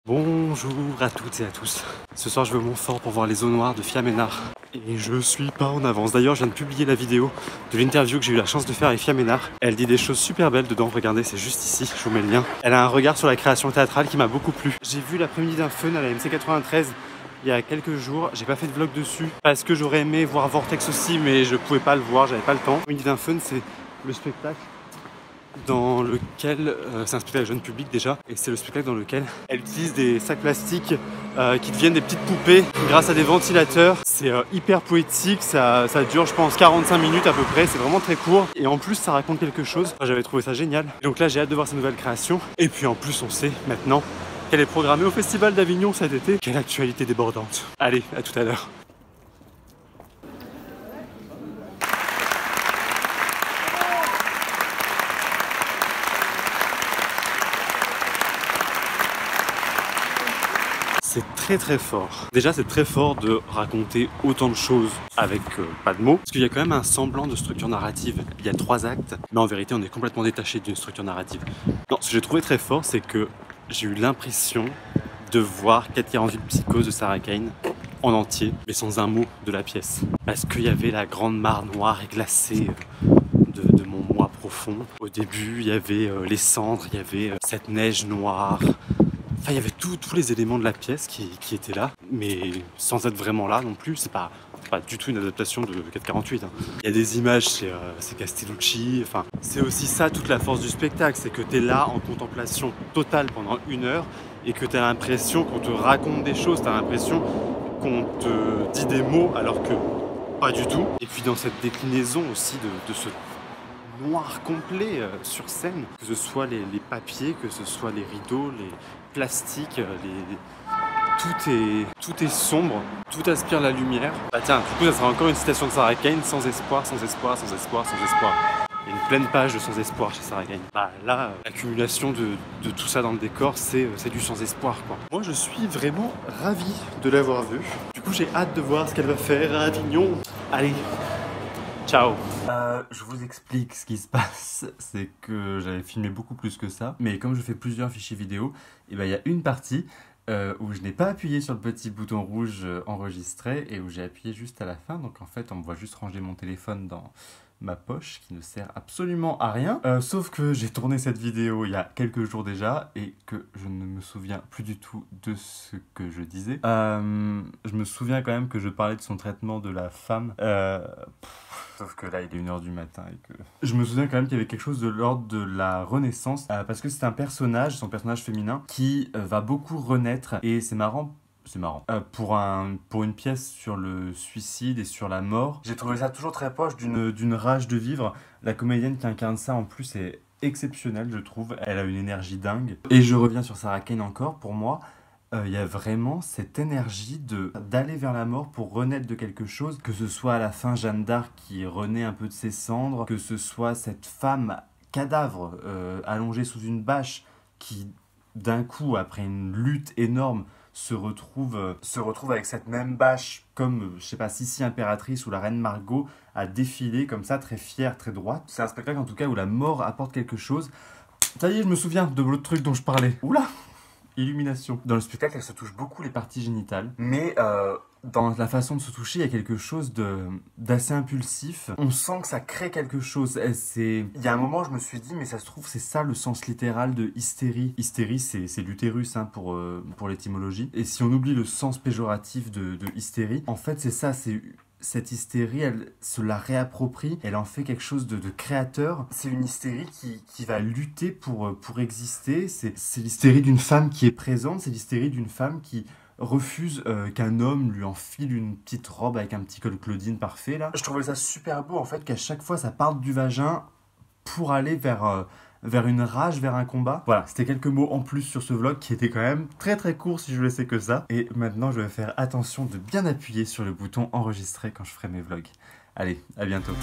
Bonjour à toutes et à tous. Ce soir je vais au Montfort pour voir les eaux noires de Fia Ménard. Et je suis pas en avance. D'ailleurs je viens de publier la vidéo de l'interview que j'ai eu la chance de faire avec Fia Ménard. Elle dit des choses super belles dedans, regardez, c'est juste ici, je vous mets le lien. Elle a un regard sur la création théâtrale qui m'a beaucoup plu. J'ai vu l'après-midi d'un fun à la MC93 il y a quelques jours, j'ai pas fait de vlog dessus parce que j'aurais aimé voir Vortex aussi mais je pouvais pas le voir, j'avais pas le temps. L'après-midi d'un fun c'est le spectacle dans lequel, c'est un spectacle jeune public déjà, et c'est le spectacle dans lequel elle utilise des sacs plastiques qui deviennent des petites poupées grâce à des ventilateurs. C'est hyper poétique, ça dure je pense 45 minutes à peu près, c'est vraiment très court, et en plus ça raconte quelque chose. Enfin, j'avais trouvé ça génial, donc là j'ai hâte de voir sa nouvelle création, et puis en plus on sait maintenant qu'elle est programmée au Festival d'Avignon cet été. Quelle actualité débordante. Allez, à tout à l'heure. C'est très fort. Déjà c'est très fort de raconter autant de choses avec pas de mots. Parce qu'il y a quand même un semblant de structure narrative. Il y a 3 actes, mais en vérité on est complètement détaché d'une structure narrative. Non, ce que j'ai trouvé très fort, c'est que j'ai eu l'impression de voir 4,48 Psychose de Sarah Kane en entier, mais sans un mot de la pièce. Parce qu'il y avait la grande mare noire et glacée de mon moi profond. Au début, il y avait les cendres, il y avait cette neige noire. Enfin, il y avait tous les éléments de la pièce qui étaient là, mais sans être vraiment là non plus. C'est pas du tout une adaptation de 4,48. Hein. Il y a des images, c'est Castellucci. Enfin, c'est aussi ça toute la force du spectacle, c'est que tu es là en contemplation totale pendant 1 heure et que tu as l'impression qu'on te raconte des choses, tu as l'impression qu'on te dit des mots alors que pas du tout. Et puis dans cette déclinaison aussi de ce noir complet sur scène, que ce soit les papiers, que ce soit les rideaux, les plastiques, tout est sombre, tout aspire la lumière. Bah tiens, du coup ça sera encore une citation de Sarah Kane, sans espoir, sans espoir, sans espoir, sans espoir. Il y a une pleine page de sans espoir chez Sarah Kane. Bah là, l'accumulation de tout ça dans le décor, c'est du sans espoir quoi. Moi je suis vraiment ravi de l'avoir vue. Du coup j'ai hâte de voir ce qu'elle va faire à Avignon. Allez, ciao. Je vous explique ce qui se passe, c'est que j'avais filmé beaucoup plus que ça, mais comme je fais plusieurs fichiers vidéo, et ben il y a une partie où je n'ai pas appuyé sur le petit bouton rouge enregistrer et où j'ai appuyé juste à la fin, donc en fait on me voit juste ranger mon téléphone dans ma poche qui ne sert absolument à rien, sauf que j'ai tourné cette vidéo il y a quelques jours déjà et que je ne me souviens plus du tout de ce que je disais. Je me souviens quand même que je parlais de son traitement de la femme, sauf que là il est 1h du matin et que... Je me souviens quand même qu'il y avait quelque chose de l'ordre de la renaissance, parce que c'est un personnage, son personnage féminin, qui va beaucoup renaître et c'est marrant. C'est marrant. Pour une pièce sur le suicide et sur la mort, j'ai trouvé ça toujours très proche d'une rage de vivre. La comédienne qui incarne ça en plus est exceptionnelle, je trouve. Elle a une énergie dingue. Et je reviens sur Sarah Kane encore, pour moi, il y a vraiment cette énergie d'aller vers la mort pour renaître de quelque chose, que ce soit à la fin Jeanne d'Arc qui renaît un peu de ses cendres, que ce soit cette femme cadavre allongée sous une bâche qui, d'un coup, après une lutte énorme, se retrouve avec cette même bâche comme, je sais pas, Sissi impératrice ou la reine Margot à défiler comme ça, très fière, très droite. C'est un spectacle en tout cas où la mort apporte quelque chose. Ça y est, je me souviens de l'autre truc dont je parlais. Oula! Illumination. Dans le spectacle, elle se touche beaucoup les parties génitales, mais dans la façon de se toucher, il y a quelque chose d'assez impulsif. On sent que ça crée quelque chose. Il y a un moment, je me suis dit, mais ça se trouve, c'est ça le sens littéral de hystérie. Hystérie, c'est l'utérus hein, pour l'étymologie. Et si on oublie le sens péjoratif de hystérie, en fait, c'est ça, cette hystérie, elle se la réapproprie, elle en fait quelque chose de créateur. C'est une hystérie qui va lutter pour exister. C'est l'hystérie d'une femme qui est présente, c'est l'hystérie d'une femme qui refuse qu'un homme lui enfile une petite robe avec un petit col Claudine parfait là. Je trouvais ça super beau en fait qu'à chaque fois ça parte du vagin pour aller vers une rage, vers un combat. Voilà, c'était quelques mots en plus sur ce vlog qui était quand même très court si je laissais que ça. Et maintenant, je vais faire attention de bien appuyer sur le bouton enregistrer quand je ferai mes vlogs. Allez, à bientôt.